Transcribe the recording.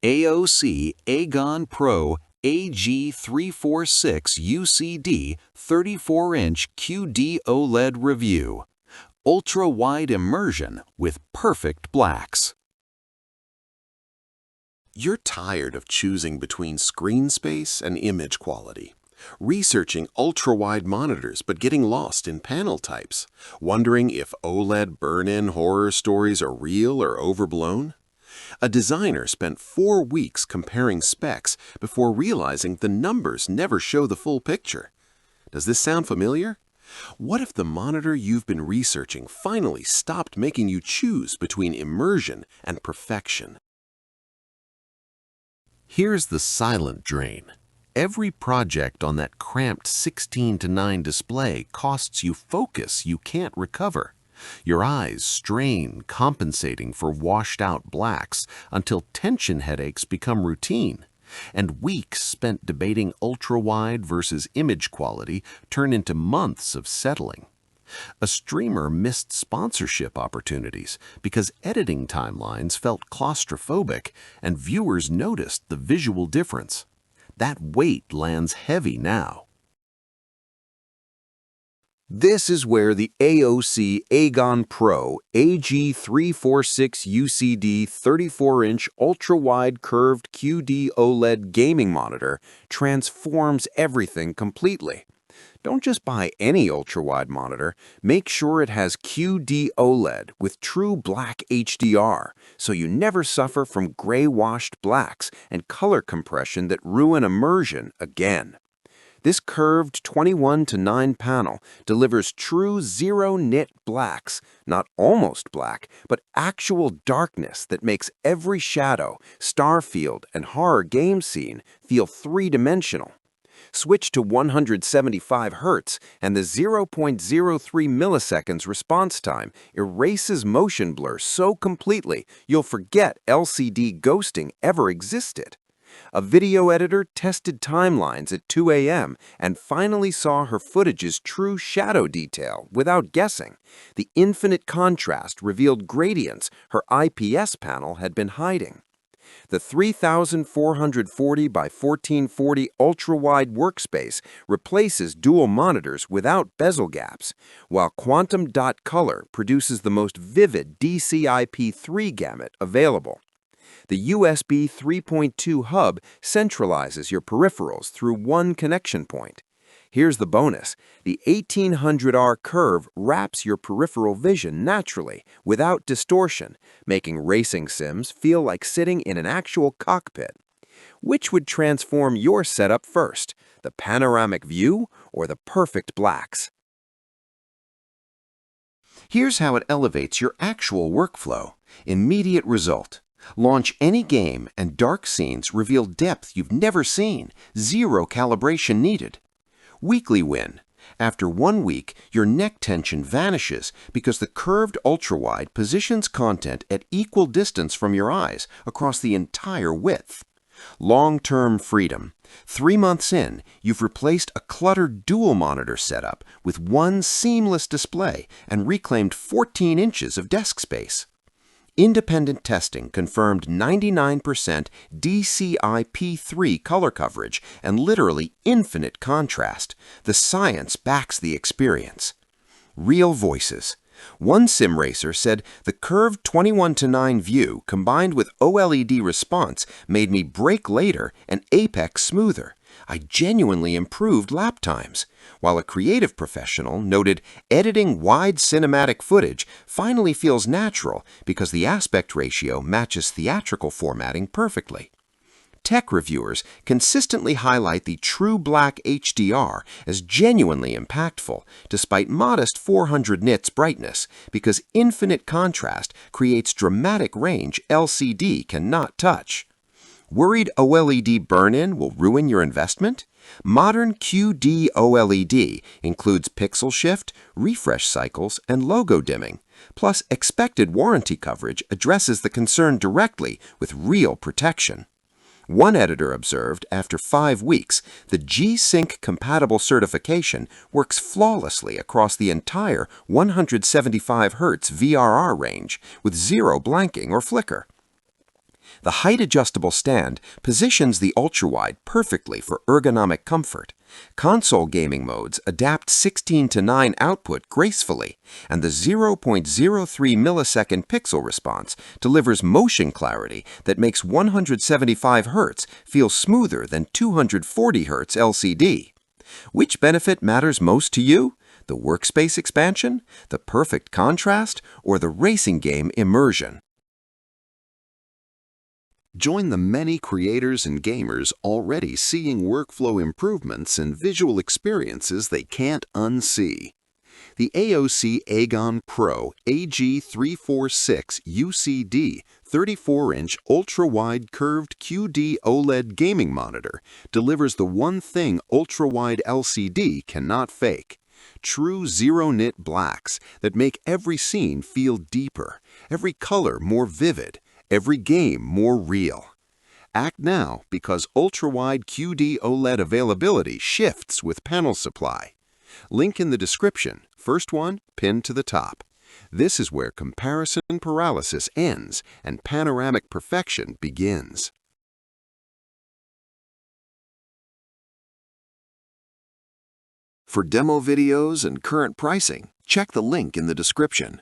AOC Agon PRO AG346UCD 34-inch QD-OLED review. Ultra-wide immersion with perfect blacks. You're tired of choosing between screen space and image quality, researching ultra-wide monitors but getting lost in panel types, wondering if OLED burn-in horror stories are real or overblown? A designer spent 4 weeks comparing specs before realizing the numbers never show the full picture. Does this sound familiar? What if the monitor you've been researching finally stopped making you choose between immersion and perfection? Here's the silent drain. Every project on that cramped 16:9 display costs you focus you can't recover. Your eyes strain compensating for washed-out blacks until tension headaches become routine, and weeks spent debating ultra-wide versus image quality turn into months of settling. A streamer missed sponsorship opportunities because editing timelines felt claustrophobic and viewers noticed the visual difference. That weight lands heavy now. This is where the AOC Agon PRO AG346UCD 34-inch ultra-wide curved QD-OLED gaming monitor transforms everything completely. Don't just buy any ultra-wide monitor, make sure it has QD-OLED with true black HDR so you never suffer from gray-washed blacks and color compression that ruin immersion again. This curved 21:9 panel delivers true zero-nit blacks, not almost black, but actual darkness that makes every shadow, star field, and horror game scene feel three-dimensional. Switch to 175 Hz and the 0.03 milliseconds response time erases motion blur so completely you'll forget LCD ghosting ever existed. A video editor tested timelines at 2 a.m. and finally saw her footage's true shadow detail without guessing. The infinite contrast revealed gradients her IPS panel had been hiding. The 3440 by 1440 ultra-wide workspace replaces dual monitors without bezel gaps, while Quantum Dot Color produces the most vivid DCI-P3 gamut available. The USB 3.2 hub centralizes your peripherals through one connection point. Here's the bonus. The 1800R curve wraps your peripheral vision naturally, without distortion, making racing sims feel like sitting in an actual cockpit. Which would transform your setup first, the panoramic view or the perfect blacks? Here's how it elevates your actual workflow. Immediate result. Launch any game and dark scenes reveal depth you've never seen. Zero calibration needed. Weekly win. After 1 week, your neck tension vanishes because the curved ultrawide positions content at equal distance from your eyes across the entire width. Long-term freedom. 3 months in, you've replaced a cluttered dual monitor setup with one seamless display and reclaimed 14 inches of desk space. Independent testing confirmed 99% DCI-P3 color coverage and literally infinite contrast. The science backs the experience. Real voices. One sim racer said the curved 21:9 view combined with OLED response made me brake later and apex smoother. I genuinely improved lap times, while a creative professional noted editing wide cinematic footage finally feels natural because the aspect ratio matches theatrical formatting perfectly. Tech reviewers consistently highlight the true black HDR as genuinely impactful despite modest 400 nits brightness because infinite contrast creates dramatic range LCD cannot touch. Worried OLED burn-in will ruin your investment? Modern QD-OLED includes pixel shift, refresh cycles, and logo dimming. Plus, expected warranty coverage addresses the concern directly with real protection. One editor observed after 5 weeks, the G-Sync compatible certification works flawlessly across the entire 175 Hz VRR range with zero blanking or flicker. The height-adjustable stand positions the ultrawide perfectly for ergonomic comfort. Console gaming modes adapt 16:9 output gracefully, and the 0.03 millisecond pixel response delivers motion clarity that makes 175 Hz feel smoother than 240 Hz LCD. Which benefit matters most to you? The workspace expansion, the perfect contrast, or the racing game immersion? Join the many creators and gamers already seeing workflow improvements and visual experiences they can't unsee. The AOC Agon PRO AG346UCD 34-inch ultra-wide curved QD-OLED gaming monitor delivers the one thing ultra-wide LCD cannot fake: true zero-nit blacks that make every scene feel deeper, every color more vivid, every game more real. Act now, because ultra-wide QD-OLED availability shifts with panel supply. Link in the description, first one pinned to the top. This is where comparison paralysis ends and panoramic perfection begins. For demo videos and current pricing, check the link in the description.